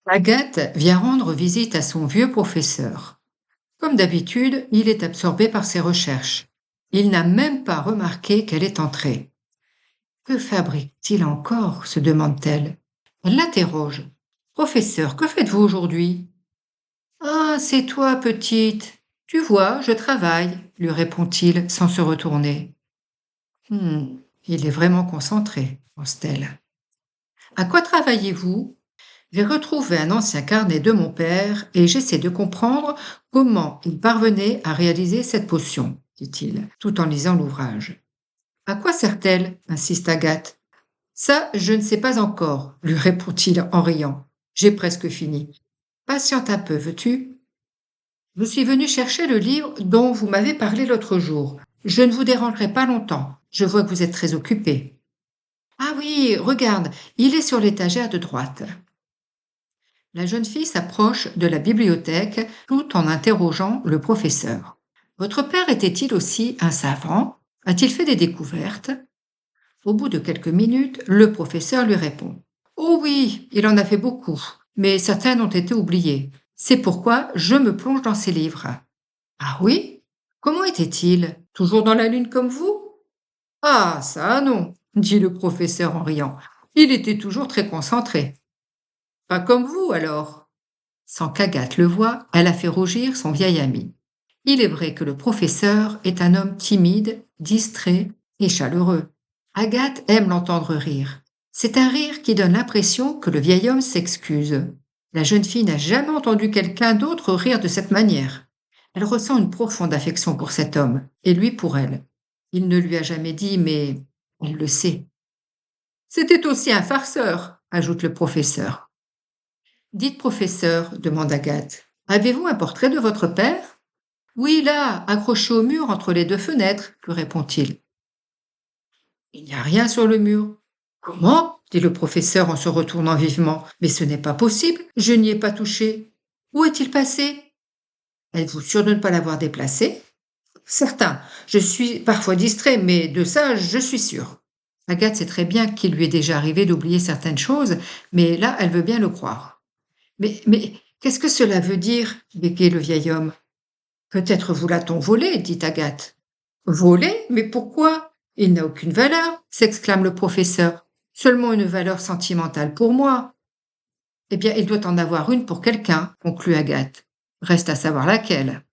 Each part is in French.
Agathe vient rendre visite à son vieux professeur. Comme d'habitude, il est absorbé par ses recherches. Il n'a même pas remarqué qu'elle est entrée. Que fabrique-t-il encore se demande-t-elle. Elle l'interroge. Professeur, que faites-vous aujourd'hui? Ah, c'est toi, petite. Tu vois, je travaille, lui répond-il sans se retourner. Il est vraiment concentré, pense-t-elle. À quoi travaillez-vous? J'ai retrouvé un ancien carnet de mon père et j'essaie de comprendre comment il parvenait à réaliser cette potion, dit-il, tout en lisant l'ouvrage. À quoi sert-elle? Insiste Agathe. Ça, je ne sais pas encore, lui répond-il en riant. J'ai presque fini. Patiente un peu, veux-tu? Je suis venu chercher le livre dont vous m'avez parlé l'autre jour. Je ne vous dérangerai pas longtemps. Je vois que vous êtes très occupé. Ah oui, regarde, il est sur l'étagère de droite. La jeune fille s'approche de la bibliothèque tout en interrogeant le professeur. Votre père était-il aussi un savant? A-t-il fait des découvertes? Au bout de quelques minutes, le professeur lui répond. Oh oui, il en a fait beaucoup, mais certaines ont été oubliées. C'est pourquoi je me plonge dans ses livres. Ah oui? Comment était-il? Toujours dans la lune comme vous? Ah, ça non, dit le professeur en riant. Il était toujours très concentré. Pas comme vous alors. Sans qu'Agathe le voie, elle a fait rougir son vieil ami. Il est vrai que le professeur est un homme timide, distrait et chaleureux. Agathe aime l'entendre rire. C'est un rire qui donne l'impression que le vieil homme s'excuse. La jeune fille n'a jamais entendu quelqu'un d'autre rire de cette manière. Elle ressent une profonde affection pour cet homme, et lui pour elle. Il ne lui a jamais dit, mais elle le sait. C'était aussi un farceur, ajoute le professeur. Dites professeur, demande Agathe, avez-vous un portrait de votre père? Oui, là, accroché au mur entre les deux fenêtres, lui répond-il. Il n'y a rien sur le mur. Comment? Dit le professeur en se retournant vivement. Mais ce n'est pas possible, je n'y ai pas touché. Où est-il passé? Êtes-vous sûr de ne pas l'avoir déplacé? Certain, je suis parfois distrait, mais de ça, je suis sûr. Agathe sait très bien qu'il lui est déjà arrivé d'oublier certaines choses, mais là, elle veut bien le croire. Mais qu'est-ce que cela veut dire? Bégayait le vieil homme. Peut-être vous l'a-t-on volé, dit Agathe. Volé? Mais pourquoi? Il n'a aucune valeur, s'exclame le professeur. Seulement une valeur sentimentale pour moi. Eh bien, il doit en avoir une pour quelqu'un, conclut Agathe. Reste à savoir laquelle.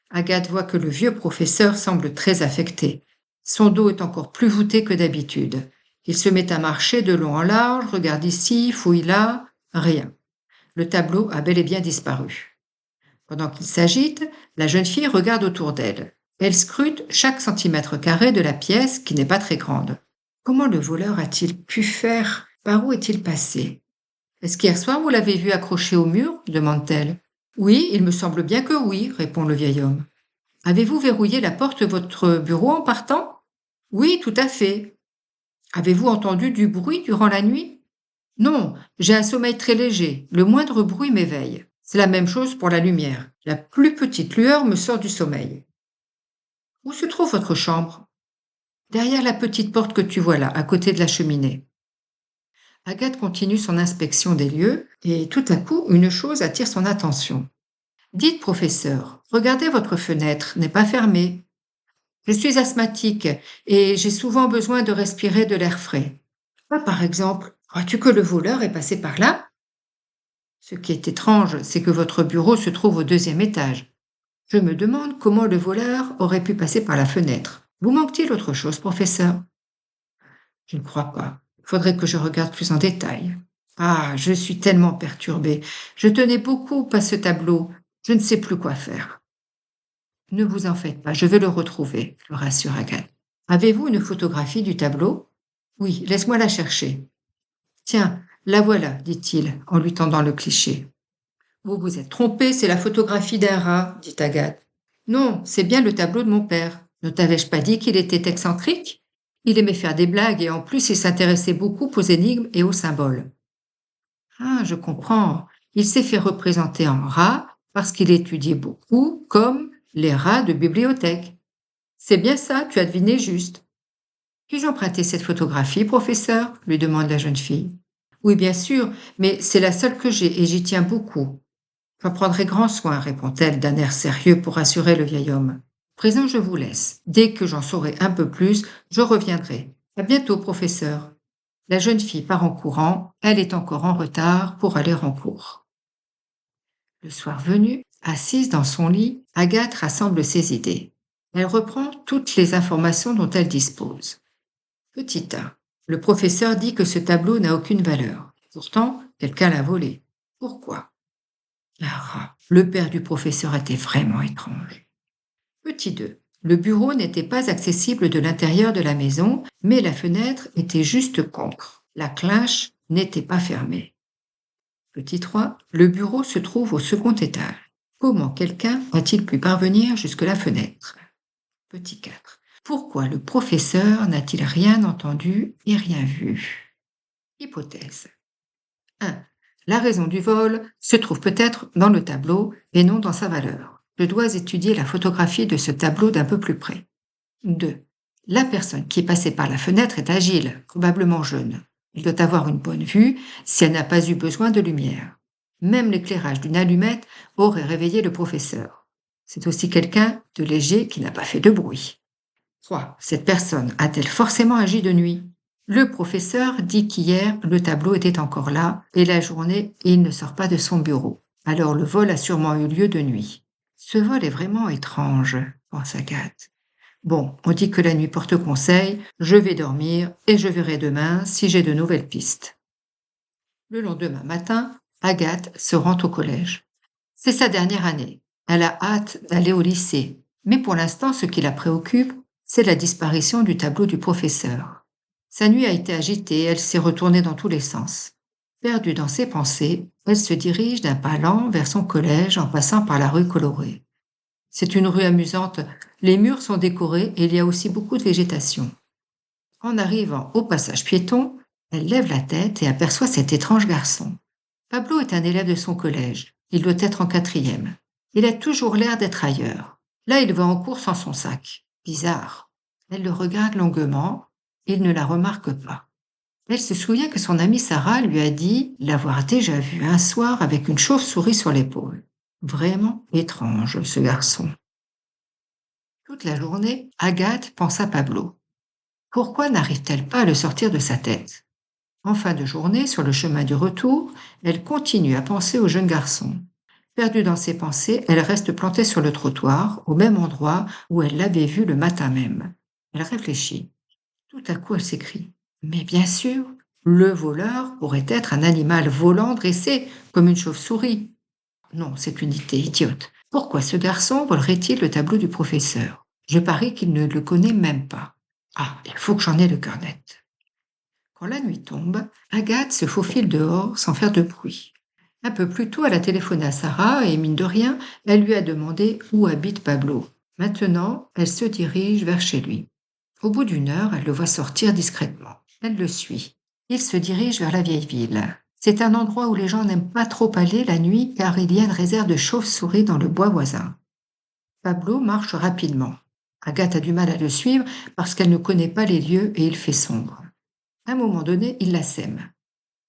Agathe voit que le vieux professeur semble très affecté. Son dos est encore plus voûté que d'habitude. Il se met à marcher de long en large, regarde ici, fouille là, rien. Le tableau a bel et bien disparu. Pendant qu'il s'agite, la jeune fille regarde autour d'elle. Elle scrute chaque centimètre carré de la pièce qui n'est pas très grande. Comment le voleur a-t-il pu faire? Par où est-il passé? Est-ce qu'hier soir vous l'avez vu accroché au mur? Demande-t-elle. Oui, il me semble bien que oui, répond le vieil homme. Avez-vous verrouillé la porte de votre bureau en partant? Oui, tout à fait. Avez-vous entendu du bruit durant la nuit? Non, j'ai un sommeil très léger. Le moindre bruit m'éveille. C'est la même chose pour la lumière. La plus petite lueur me sort du sommeil. Où se trouve votre chambre? Derrière la petite porte que tu vois là, à côté de la cheminée. Agathe continue son inspection des lieux et tout à coup, une chose attire son attention. Dites, professeur, regardez votre fenêtre, n'est pas fermée. Je suis asthmatique et j'ai souvent besoin de respirer de l'air frais. Ah, par exemple, crois-tu que le voleur est passé par là? Ce qui est étrange, c'est que votre bureau se trouve au deuxième étage. Je me demande comment le voleur aurait pu passer par la fenêtre. Vous manque-t-il autre chose, professeur? Je ne crois pas. Il faudrait que je regarde plus en détail. Ah, je suis tellement perturbée. Je tenais beaucoup à ce tableau. Je ne sais plus quoi faire. Ne vous en faites pas, je vais le retrouver, le rassure Agathe. Avez-vous une photographie du tableau? Oui, laisse-moi la chercher. Tiens, la voilà, dit-il en lui tendant le cliché. Vous vous êtes trompé, c'est la photographie d'un rat, dit Agathe. Non, c'est bien le tableau de mon père. Ne t'avais-je pas dit qu'il était excentrique? Il aimait faire des blagues et en plus il s'intéressait beaucoup aux énigmes et aux symboles. Ah, je comprends. Il s'est fait représenter en rat parce qu'il étudiait beaucoup comme les rats de bibliothèque. C'est bien ça, tu as deviné juste. Puis-je emprunter cette photographie, professeur? Lui demande la jeune fille. Oui, bien sûr, mais c'est la seule que j'ai et j'y tiens beaucoup. J'en prendrai grand soin, répond-elle d'un air sérieux pour rassurer le vieil homme. Présent, je vous laisse. Dès que j'en saurai un peu plus, je reviendrai. À bientôt, professeur. La jeune fille part en courant, elle est encore en retard pour aller en cours. Le soir venu, assise dans son lit, Agathe rassemble ses idées. Elle reprend toutes les informations dont elle dispose. Petit 1. Le professeur dit que ce tableau n'a aucune valeur. Pourtant, quelqu'un l'a volé. Pourquoi? Ah, le père du professeur était vraiment étrange. Petit 2. Le bureau n'était pas accessible de l'intérieur de la maison, mais la fenêtre était juste contre. La cloche n'était pas fermée. Petit 3. Le bureau se trouve au second étage. Comment quelqu'un a-t-il pu parvenir jusque la fenêtre? Petit 4. Pourquoi le professeur n'a-t-il rien entendu et rien vu? Hypothèse. 1. La raison du vol se trouve peut-être dans le tableau et non dans sa valeur. Je dois étudier la photographie de ce tableau d'un peu plus près. 2. La personne qui est passée par la fenêtre est agile, probablement jeune. Elle doit avoir une bonne vue si elle n'a pas eu besoin de lumière. Même l'éclairage d'une allumette aurait réveillé le professeur. C'est aussi quelqu'un de léger qui n'a pas fait de bruit. 3. Cette personne a-t-elle forcément agi de nuit? Le professeur dit qu'hier, le tableau était encore là et la journée, il ne sort pas de son bureau. Alors le vol a sûrement eu lieu de nuit. Ce vol est vraiment étrange, pense Agathe. Bon, on dit que la nuit porte conseil, je vais dormir et je verrai demain si j'ai de nouvelles pistes. Le lendemain matin, Agathe se rend au collège. C'est sa dernière année. Elle a hâte d'aller au lycée. Mais pour l'instant, ce qui la préoccupe, c'est la disparition du tableau du professeur. Sa nuit a été agitée, elle s'est retournée dans tous les sens. Perdue dans ses pensées, elle se dirige d'un pas lent vers son collège en passant par la rue colorée. C'est une rue amusante. Les murs sont décorés et il y a aussi beaucoup de végétation. En arrivant au passage piéton, elle lève la tête et aperçoit cet étrange garçon. Pablo est un élève de son collège. Il doit être en 4e. Il a toujours l'air d'être ailleurs. Là, il va en cours sans son sac. Bizarre. Elle le regarde longuement. Il ne la remarque pas. Elle se souvient que son amie Sarah lui a dit l'avoir déjà vu un soir avec une chauve-souris sur l'épaule. Vraiment étrange, ce garçon. Toute la journée, Agathe pense à Pablo. Pourquoi n'arrive-t-elle pas à le sortir de sa tête? En fin de journée, sur le chemin du retour, elle continue à penser au jeune garçon. Perdue dans ses pensées, elle reste plantée sur le trottoir, au même endroit où elle l'avait vu le matin même. Elle réfléchit. Tout à coup, elle s'écrie. Mais bien sûr, le voleur pourrait être un animal volant dressé, comme une chauve-souris. Non, c'est une idée idiote. Pourquoi ce garçon volerait-il le tableau du professeur? Je parie qu'il ne le connaît même pas. Ah, il faut que j'en ai le cœur net. Quand la nuit tombe, Agathe se faufile dehors sans faire de bruit. Un peu plus tôt, elle a téléphoné à Sarah et, mine de rien, elle lui a demandé où habite Pablo. Maintenant, elle se dirige vers chez lui. Au bout d'une heure, elle le voit sortir discrètement. Elle le suit. Il se dirige vers la vieille ville. C'est un endroit où les gens n'aiment pas trop aller la nuit car il y a une réserve de chauves-souris dans le bois voisin. Pablo marche rapidement. Agathe a du mal à le suivre parce qu'elle ne connaît pas les lieux et il fait sombre. À un moment donné, il la sème.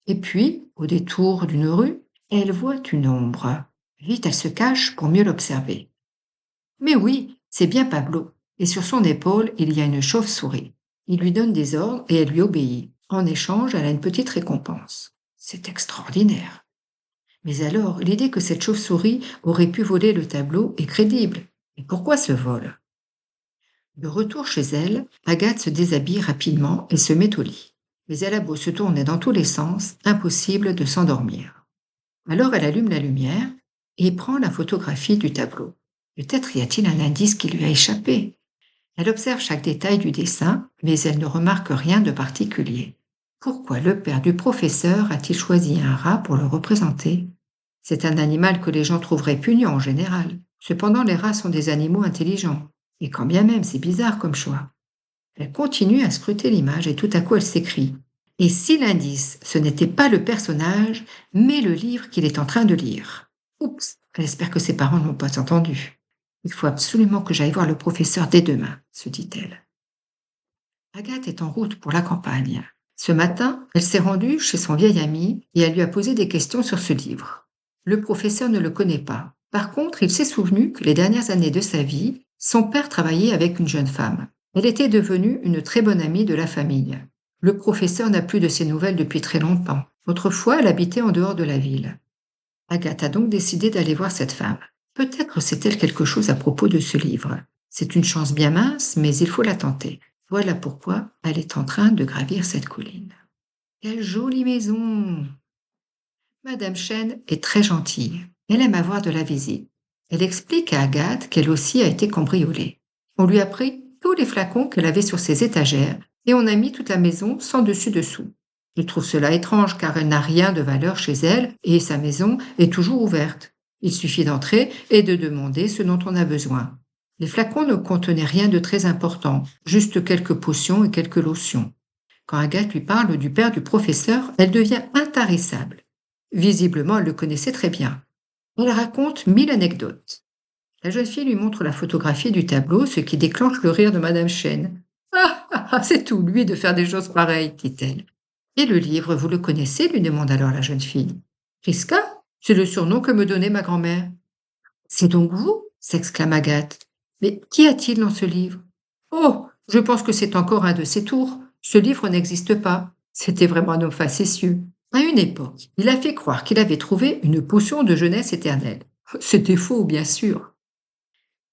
Et puis, au détour d'une rue, elle voit une ombre. Vite, elle se cache pour mieux l'observer. Mais oui, c'est bien Pablo. Et sur son épaule, il y a une chauve-souris. Il lui donne des ordres et elle lui obéit. En échange, elle a une petite récompense. C'est extraordinaire. Mais alors, l'idée que cette chauve-souris aurait pu voler le tableau est crédible. Et pourquoi ce vol? De retour chez elle, Agathe se déshabille rapidement et se met au lit. Mais elle a beau se tourner dans tous les sens, impossible de s'endormir. Alors elle allume la lumière et prend la photographie du tableau. Peut-être y a-t-il un indice qui lui a échappé. Elle observe chaque détail du dessin, mais elle ne remarque rien de particulier. Pourquoi le père du professeur a-t-il choisi un rat pour le représenter? C'est un animal que les gens trouveraient pugnant en général. Cependant, les rats sont des animaux intelligents. Et quand bien même, c'est bizarre comme choix. Elle continue à scruter l'image et tout à coup elle s'écrie. Et si l'indice, ce n'était pas le personnage, mais le livre qu'il est en train de lire? Oups, elle espère que ses parents n'ont pas entendu. Il faut absolument que j'aille voir le professeur dès demain, se dit-elle. Agathe est en route pour la campagne. Ce matin, elle s'est rendue chez son vieil ami et elle lui a posé des questions sur ce livre. Le professeur ne le connaît pas. Par contre, il s'est souvenu que les dernières années de sa vie, son père travaillait avec une jeune femme. Elle était devenue une très bonne amie de la famille. Le professeur n'a plus de ses nouvelles depuis très longtemps. Autrefois, elle habitait en dehors de la ville. Agathe a donc décidé d'aller voir cette femme. Peut-être sait-elle quelque chose à propos de ce livre. C'est une chance bien mince, mais il faut la tenter. Voilà pourquoi elle est en train de gravir cette colline. Quelle jolie maison! Madame Chen est très gentille. Elle aime avoir de la visite. Elle explique à Agathe qu'elle aussi a été cambriolée. On lui a pris tous les flacons qu'elle avait sur ses étagères et on a mis toute la maison sans dessus-dessous. Il trouve cela étrange car elle n'a rien de valeur chez elle et sa maison est toujours ouverte. Il suffit d'entrer et de demander ce dont on a besoin. Les flacons ne contenaient rien de très important, juste quelques potions et quelques lotions. Quand Agathe lui parle du père du professeur, elle devient intarissable. Visiblement, elle le connaissait très bien. Elle raconte 1000 anecdotes. La jeune fille lui montre la photographie du tableau, ce qui déclenche le rire de Madame Chen. Ah, ah, ah, c'est tout, lui, de faire des choses pareilles, dit-elle. Et le livre, vous le connaissez lui demande alors la jeune fille. Priska, c'est le surnom que me donnait ma grand-mère. C'est donc vous s'exclame Agathe. Mais qu'y a-t-il dans ce livre? Oh, je pense que c'est encore un de ses tours. Ce livre n'existe pas. C'était vraiment un homme facétieux. À une époque, il a fait croire qu'il avait trouvé une potion de jeunesse éternelle. C'était faux, bien sûr.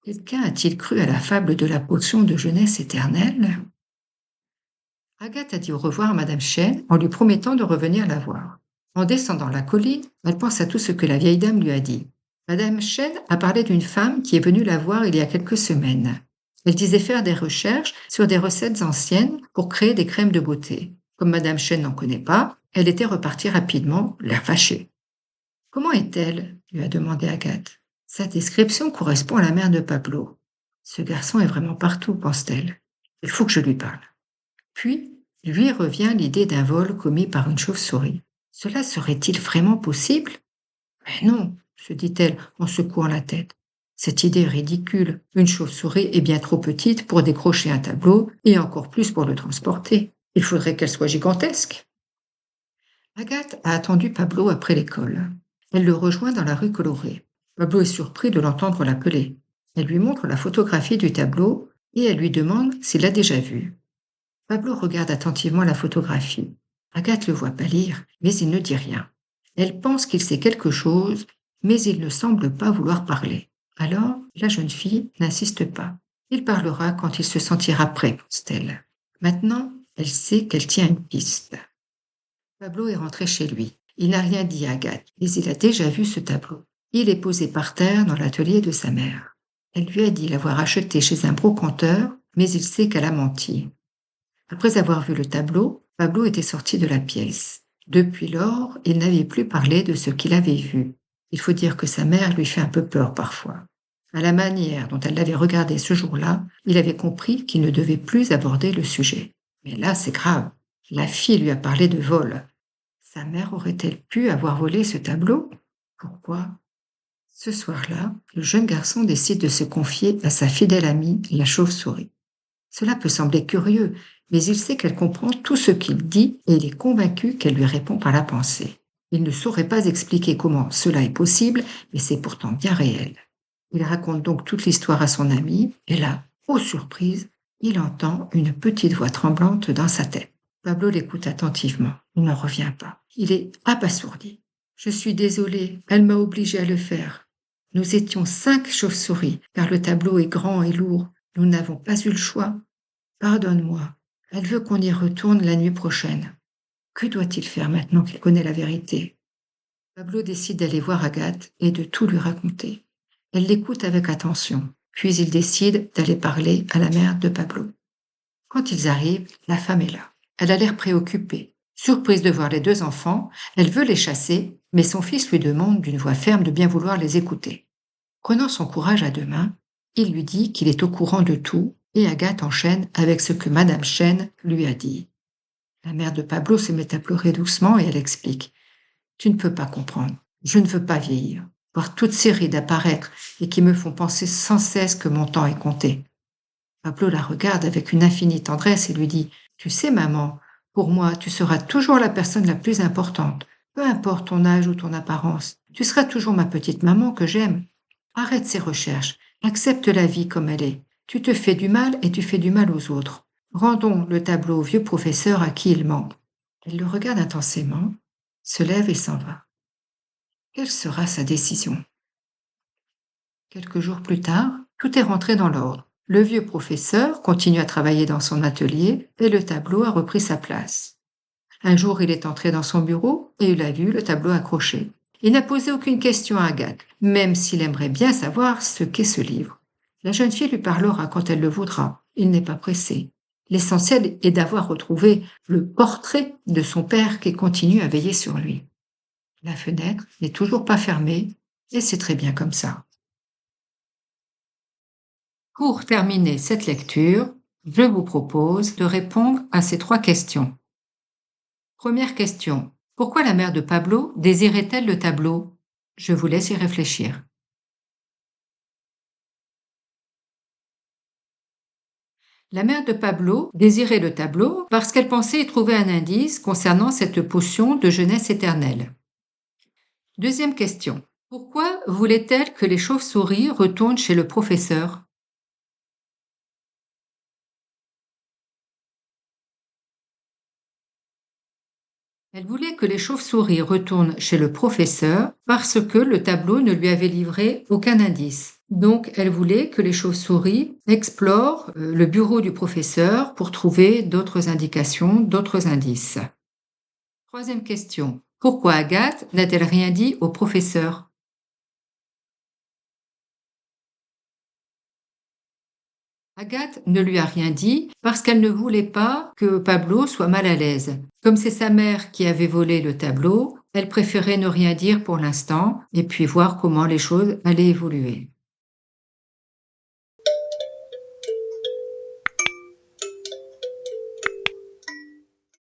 Quelqu'un a-t-il cru à la fable de la potion de jeunesse éternelle? Agathe a dit au revoir à Madame Chen en lui promettant de revenir la voir. En descendant la colline, elle pense à tout ce que la vieille dame lui a dit. Madame Chen a parlé d'une femme qui est venue la voir il y a quelques semaines. Elle disait faire des recherches sur des recettes anciennes pour créer des crèmes de beauté. Comme Madame Chen n'en connaît pas, elle était repartie rapidement, l'air fâchée. Comment est-elle lui a demandé Agathe. Sa description correspond à la mère de Pablo. Ce garçon est vraiment partout, pense-t-elle. Il faut que je lui parle. Puis, lui revient l'idée d'un vol commis par une chauve-souris. Cela serait-il vraiment possible? Mais non, se dit-elle en secouant la tête. Cette idée est ridicule. Une chauve-souris est bien trop petite pour décrocher un tableau et encore plus pour le transporter. Il faudrait qu'elle soit gigantesque. Agathe a attendu Pablo après l'école. Elle le rejoint dans la rue colorée. Pablo est surpris de l'entendre l'appeler. Elle lui montre la photographie du tableau et elle lui demande s'il l'a déjà vu. Pablo regarde attentivement la photographie. Agathe le voit pâlir, mais il ne dit rien. Elle pense qu'il sait quelque chose, mais il ne semble pas vouloir parler. Alors, la jeune fille n'insiste pas. Il parlera quand il se sentira prêt, pense-t-elle. Maintenant, elle sait qu'elle tient une piste. Pablo est rentré chez lui. Il n'a rien dit à Agathe, mais il a déjà vu ce tableau. Il est posé par terre dans l'atelier de sa mère. Elle lui a dit l'avoir acheté chez un brocanteur, mais il sait qu'elle a menti. Après avoir vu le tableau, Pablo était sorti de la pièce. Depuis lors, il n'avait plus parlé de ce qu'il avait vu. Il faut dire que sa mère lui fait un peu peur parfois. À la manière dont elle l'avait regardé ce jour-là, il avait compris qu'il ne devait plus aborder le sujet. Mais là, c'est grave. La fille lui a parlé de vol. Sa mère aurait-elle pu avoir volé ce tableau? Pourquoi? Ce soir-là, le jeune garçon décide de se confier à sa fidèle amie, la chauve-souris. Cela peut sembler curieux, mais il sait qu'elle comprend tout ce qu'il dit et il est convaincu qu'elle lui répond par la pensée. Il ne saurait pas expliquer comment cela est possible, mais c'est pourtant bien réel. Il raconte donc toute l'histoire à son ami, et là, ô surprise, il entend une petite voix tremblante dans sa tête. Pablo l'écoute attentivement. Il n'en revient pas. Il est abasourdi. « Je suis désolée, elle m'a obligé à le faire. Nous étions 5 chauves-souris, car le tableau est grand et lourd. Nous n'avons pas eu le choix. Pardonne-moi. Elle veut qu'on y retourne la nuit prochaine. Que doit-il faire maintenant qu'il connaît la vérité? » Pablo décide d'aller voir Agathe et de tout lui raconter. Elle l'écoute avec attention, puis il décide d'aller parler à la mère de Pablo. Quand ils arrivent, la femme est là. Elle a l'air préoccupée. Surprise de voir les 2 enfants, elle veut les chasser, mais son fils lui demande d'une voix ferme de bien vouloir les écouter. Prenant son courage à 2 mains, il lui dit qu'il est au courant de tout et Agathe enchaîne avec ce que Madame Chen lui a dit. La mère de Pablo se met à pleurer doucement et elle explique. « Tu ne peux pas comprendre. Je ne veux pas vieillir. Voir toutes ces rides apparaître et qui me font penser sans cesse que mon temps est compté. » Pablo la regarde avec une infinie tendresse et lui dit « Tu sais, maman, Pour moi, tu seras toujours la personne la plus importante. Peu importe ton âge ou ton apparence, tu seras toujours ma petite maman que j'aime. Arrête ces recherches, accepte la vie comme elle est. Tu te fais du mal et tu fais du mal aux autres. Rendons le tableau au vieux professeur à qui il ment. Elle le regarde intensément, se lève et s'en va. Quelle sera sa décision? Quelques jours plus tard, tout est rentré dans l'ordre. Le vieux professeur continue à travailler dans son atelier et le tableau a repris sa place. Un jour, il est entré dans son bureau et il a vu le tableau accroché. Il n'a posé aucune question à Agathe, même s'il aimerait bien savoir ce qu'est ce livre. La jeune fille lui parlera quand elle le voudra. Il n'est pas pressé. L'essentiel est d'avoir retrouvé le portrait de son père qui continue à veiller sur lui. La fenêtre n'est toujours pas fermée et c'est très bien comme ça. Pour terminer cette lecture, je vous propose de répondre à ces 3 questions. Première question. Pourquoi la mère de Pablo désirait-elle le tableau? Je vous laisse y réfléchir. La mère de Pablo désirait le tableau parce qu'elle pensait y trouver un indice concernant cette potion de jeunesse éternelle. Deuxième question. Pourquoi voulait-elle que les chauves-souris retournent chez le professeur? Elle voulait que les chauves-souris retournent chez le professeur parce que le tableau ne lui avait livré aucun indice. Donc, elle voulait que les chauves-souris explorent le bureau du professeur pour trouver d'autres indications, d'autres indices. Troisième question. Pourquoi Agathe n'a-t-elle rien dit au professeur? Agathe ne lui a rien dit parce qu'elle ne voulait pas que Pablo soit mal à l'aise. Comme c'est sa mère qui avait volé le tableau, elle préférait ne rien dire pour l'instant et puis voir comment les choses allaient évoluer.